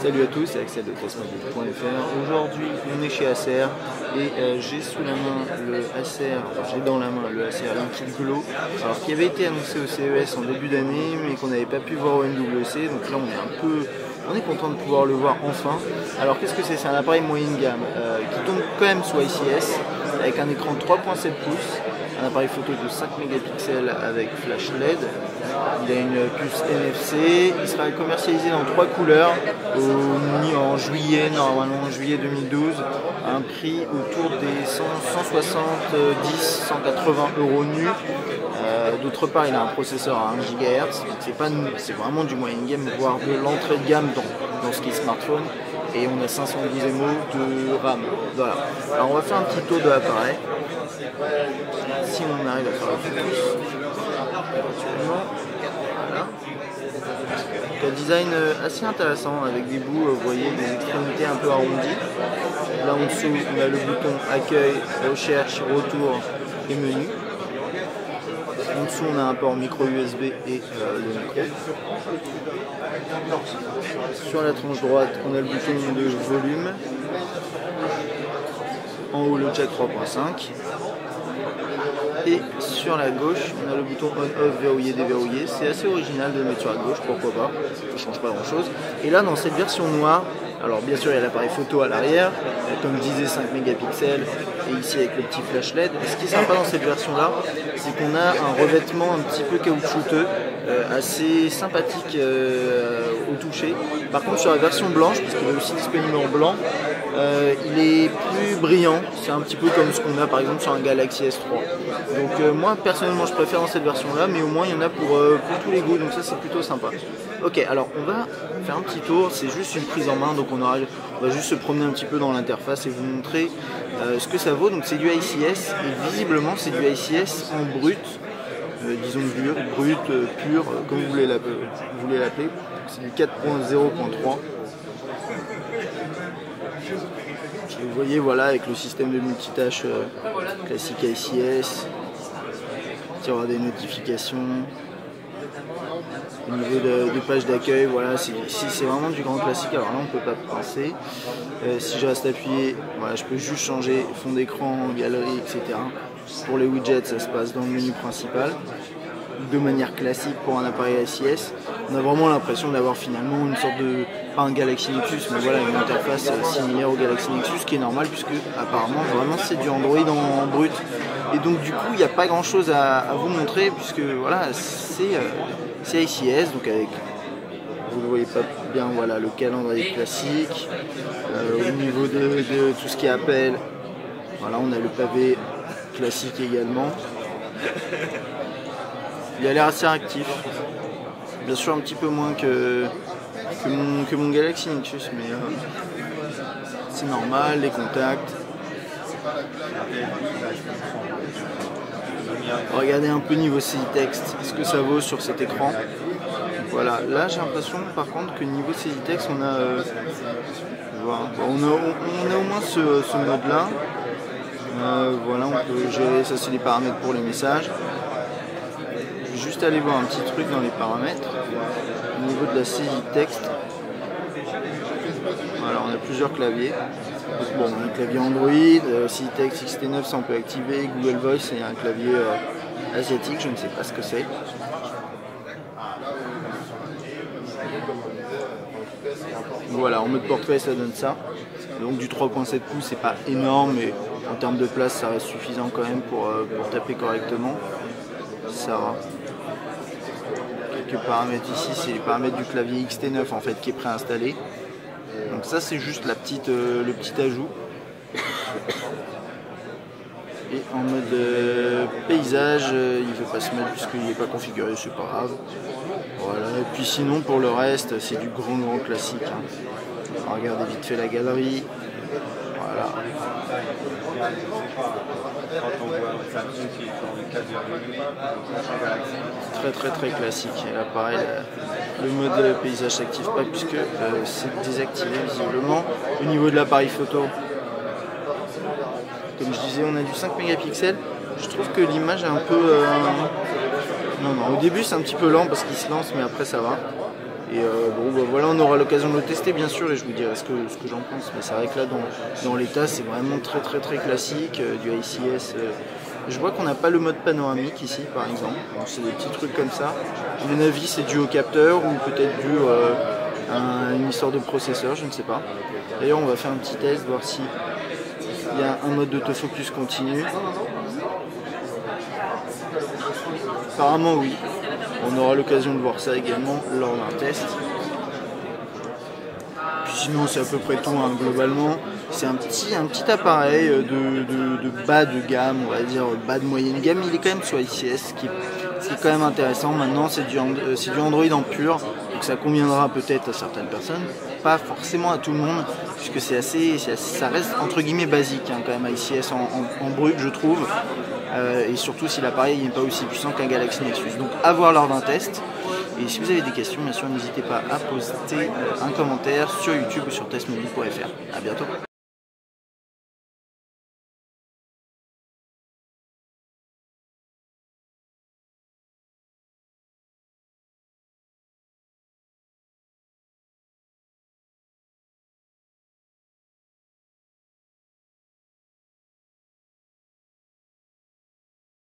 Salut à tous, c'est Axel de Tesmobile.fr. Aujourd'hui, on est chez Acer et j'ai sous la main le Acer, j'ai dans la main le Acer Liquid Glow, alors qui avait été annoncé au CES en début d'année, mais qu'on n'avait pas pu voir au MWC. Donc là, on est content de pouvoir le voir enfin. Alors qu'est-ce que c'est? C'est un appareil moyenne gamme qui tombe quand même sous ICS avec un écran de 3.7 pouces, un appareil photo de 5 mégapixels avec flash LED. Il a une puce NFC, il sera commercialisé dans 3 couleurs en juillet, normalement en juillet 2012, à un prix autour des 170-180 € nus. D'autre part, il a un processeur à 1 GHz, c'est vraiment du moyen gamme, voire de l'entrée de gamme dans ce qui est smartphone. Et on a 512 MO de RAM. Voilà. Alors on va faire un petit tour de l'appareil. Si on arrive à faire la photo, voilà. Donc, un design assez intéressant avec des bouts, vous voyez, des extrémités un peu arrondies. Là en dessous, on a le bouton accueil, recherche, retour et menu. En dessous, on a un port micro USB et le micro. Sur la tranche droite, on a le bouton de volume. En haut, le jack 3.5. Et sur la gauche, on a le bouton on-off verrouillé, déverrouillé. C'est assez original de le mettre sur la gauche, pourquoi pas, ça ne change pas grand chose. Et là, dans cette version noire, alors bien sûr, il y a l'appareil photo à l'arrière, comme je disais, 5 mégapixels, et ici avec le petit flash LED. Et ce qui est sympa dans cette version-là, c'est qu'on a un revêtement un petit peu caoutchouteux, assez sympathique au toucher. Par contre, sur la version blanche, parce qu'il est aussi disponible en blanc, il est plus brillant, c'est un petit peu comme ce qu'on a par exemple sur un Galaxy S3. Donc moi personnellement je préfère dans cette version là, mais au moins il y en a pour tous les goûts, donc ça c'est plutôt sympa. Ok, alors on va faire un petit tour, c'est juste une prise en main, donc on va juste se promener un petit peu dans l'interface et vous montrer ce que ça vaut. Donc c'est du ICS, et visiblement c'est du ICS en brut, disons brut, pur, comme vous voulez l'appeler. C'est du 4.0.3. Et vous voyez, voilà, avec le système de multitâche classique ICS, il y aura des notifications. Au niveau de page d'accueil, voilà, c'est vraiment du grand classique. Alors là, on ne peut pas pincer. Si je reste appuyé, voilà, je peux juste changer fond d'écran, galerie, etc. Pour les widgets, ça se passe dans le menu principal. De manière classique pour un appareil ICS, on a vraiment l'impression d'avoir finalement une sorte de, pas un Galaxy Nexus, mais voilà, une interface similaire au Galaxy Nexus, ce qui est normal puisque apparemment vraiment c'est du Android en brut. Et donc du coup il n'y a pas grand chose à vous montrer puisque voilà, c'est ICS, donc avec, vous ne le voyez pas bien, voilà, le calendrier classique. Au niveau de tout ce qui est appel, voilà, on a le pavé classique également. Il a l'air assez actif, bien sûr un petit peu moins que mon Galaxy Nexus, mais c'est normal, les contacts. Regardez un peu niveau CI texte, ce que ça vaut sur cet écran. Voilà, là j'ai l'impression par contre que niveau CI texte on a au moins ce mode là. Voilà, on peut gérer, ça c'est les paramètres pour les messages. Juste aller voir un petit truc dans les paramètres au niveau de la CI texte. Voilà, on a plusieurs claviers. Bon, on a un clavier Android, CI texte XT9, ça on peut activer. Google Voice, c'est un clavier asiatique, je ne sais pas ce que c'est. Voilà, en mode portrait ça donne ça. Donc du 3.7 pouces, c'est pas énorme, mais en termes de place ça reste suffisant quand même pour taper correctement. Ça va. Quelques paramètres ici, c'est les paramètres du clavier XT9 en fait qui est préinstallé. Donc ça c'est juste le petit ajout. Et en mode paysage, il ne veut pas se mettre puisqu'il n'est pas configuré, c'est pas grave. Voilà, et puis sinon pour le reste c'est du grand classique. Regardez vite fait la galerie. Voilà. Très classique. Et là pareil, le mode paysage s'active pas puisque c'est désactivé visiblement. Au niveau de l'appareil photo, comme je disais, on a du 5 mégapixels. Je trouve que l'image est un peu... Non, au début c'est un petit peu lent parce qu'il se lance, mais après ça va. Et bon, bah, voilà, on aura l'occasion de le tester bien sûr et je vous dirai ce que j'en pense. Mais c'est vrai que là, dans l'état, c'est vraiment très classique, du ICS. Je vois qu'on n'a pas le mode panoramique ici, par exemple. C'est des petits trucs comme ça. À mon avis, c'est dû au capteur ou peut-être dû à une histoire de processeur, je ne sais pas. D'ailleurs, on va faire un petit test, voir si il y a un mode d'autofocus continu. Apparemment, oui. On aura l'occasion de voir ça également lors d'un test. Puis sinon, c'est à peu près tout, hein, globalement. C'est un petit appareil de bas de gamme, on va dire bas de moyenne gamme. Il est quand même sur ICS, ce qui est quand même intéressant. Maintenant, c'est du Android en pur, donc ça conviendra peut-être à certaines personnes, pas forcément à tout le monde, puisque ça reste entre guillemets basique, hein, quand même, ICS en brut, je trouve. Et surtout si l'appareil n'est pas aussi puissant qu'un Galaxy Nexus. Donc à voir lors d'un test. Et si vous avez des questions, bien sûr, n'hésitez pas à poster un commentaire sur YouTube ou sur testmobile.fr. A bientôt.